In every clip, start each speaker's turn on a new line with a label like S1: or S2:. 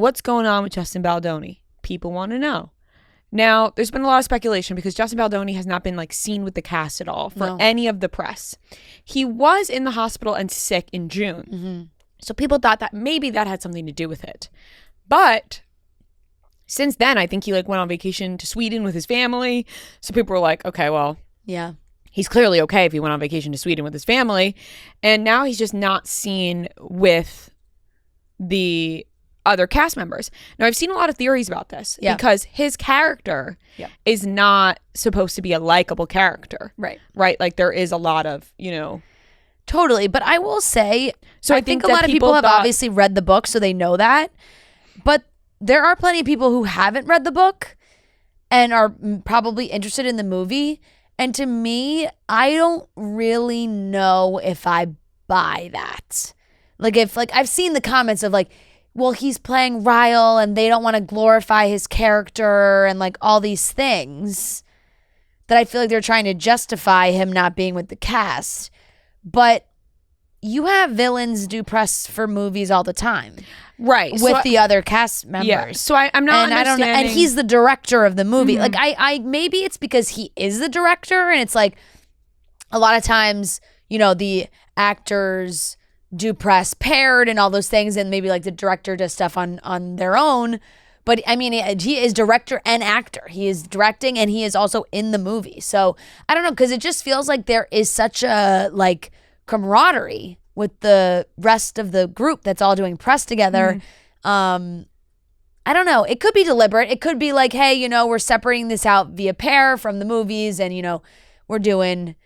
S1: What's going on with Justin Baldoni? People want to know. Now, there's been a lot of speculation because Justin Baldoni has not been like seen with the cast at all for any of the press. He was in the hospital and sick in June. Mm-hmm. So people thought that maybe that had something to do with it. But since then, I think he like went on vacation to Sweden with his family. So people were like, okay, well,
S2: yeah,
S1: he's clearly okay if he went on vacation to Sweden with his family. And now he's just not seen with the other cast members. Now, I've seen a lot of theories about this because his character is not supposed to be a likable character.
S2: Right.
S1: Like there is a lot of,
S2: Totally. But I will say, so I think a lot of people have obviously read the book, so they know that. But there are plenty of people who haven't read the book and are probably interested in the movie. And to me, I don't really know if I buy that. Like if I've seen the comments of like, well, he's playing Ryle and they don't want to glorify his character and like all these things that I feel like they're trying to justify him not being with the cast. But you have villains do press for movies all the time.
S1: Right.
S2: With the other cast members.
S1: Yeah. So I'm not understanding.
S2: And he's the director of the movie. Mm-hmm. Like I maybe it's because he is the director and it's like a lot of times, the actors do press paired and all those things and maybe like the director does stuff on their own. But I mean, he is director and actor. He is directing and he is also in the movie. So I don't know, because it just feels like there is such a like camaraderie with the rest of the group that's all doing press together. Mm-hmm. I don't know. It could be deliberate. It could be like, hey, we're separating this out via pair from the movies and, we're doing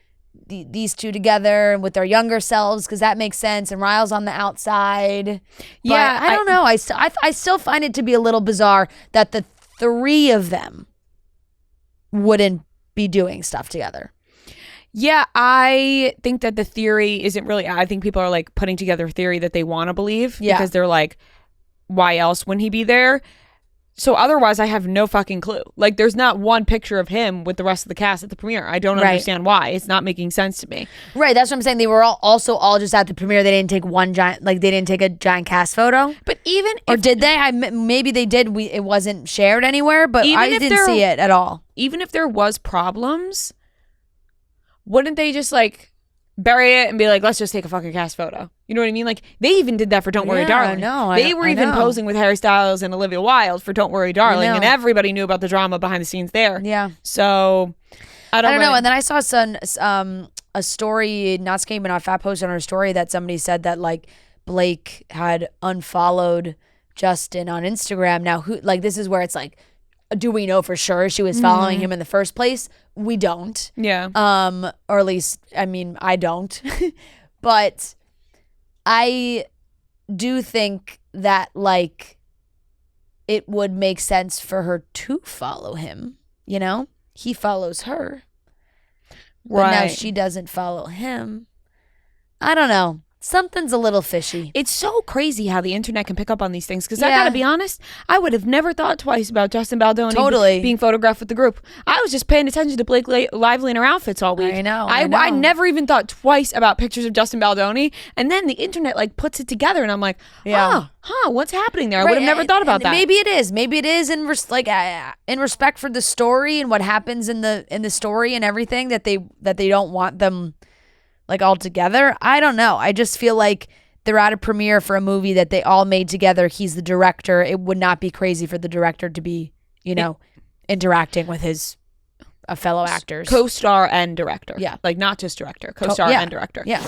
S2: these two together with their younger selves because that makes sense. And Ryle's on the outside.
S1: Yeah.
S2: But I don't know. I still find it to be a little bizarre that the three of them wouldn't be doing stuff together.
S1: Yeah, I think that the theory isn't really, I think people are like putting together a theory that they want to believe because they're like, why else wouldn't he be there? So otherwise, I have no fucking clue. Like, there's not one picture of him with the rest of the cast at the premiere. I don't understand why. It's not making sense to me.
S2: Right, that's what I'm saying. They were all just at the premiere. They didn't take they didn't take a giant cast photo.
S1: But even
S2: or did they? Maybe they did. It wasn't shared anywhere, but I didn't see it at all.
S1: Even if there was problems, wouldn't they just like bury it and be like, let's just take a fucking cast photo? You know what I mean? Like, they even did that for Don't Worry, Darling. They were even posing with Harry Styles and Olivia Wilde for Don't Worry, Darling, and everybody knew about the drama behind the scenes there.
S2: Yeah.
S1: So, I don't know.
S2: And then I saw a story, Not Came Out Fat posted on her story that somebody said that like Blake had unfollowed Justin on Instagram. Now, this is where it's like, do we know for sure she was following him in the first place? We don't.
S1: Yeah.
S2: Or at least, I mean, I don't. But I do think that like it would make sense for her to follow him. He follows her. But now she doesn't follow him. I don't know. Something's a little fishy.
S1: It's so crazy how the internet can pick up on these things. Because I gotta be honest, I would have never thought twice about Justin Baldoni being photographed with the group. I was just paying attention to Blake Lively in her outfits all week.
S2: I know.
S1: I never even thought twice about pictures of Justin Baldoni. And then the internet like puts it together, and I'm like, what's happening there? I would have never thought about that.
S2: Maybe it is. Maybe it is in respect for the story and what happens in the story and everything that they don't want them like all together. I don't know. I just feel like they're at a premiere for a movie that they all made together. He's the director. It would not be crazy for the director to be, interacting with his fellow actors.
S1: Co-star and director.
S2: Yeah.
S1: Like not just director. Co-star and director.
S2: Yeah.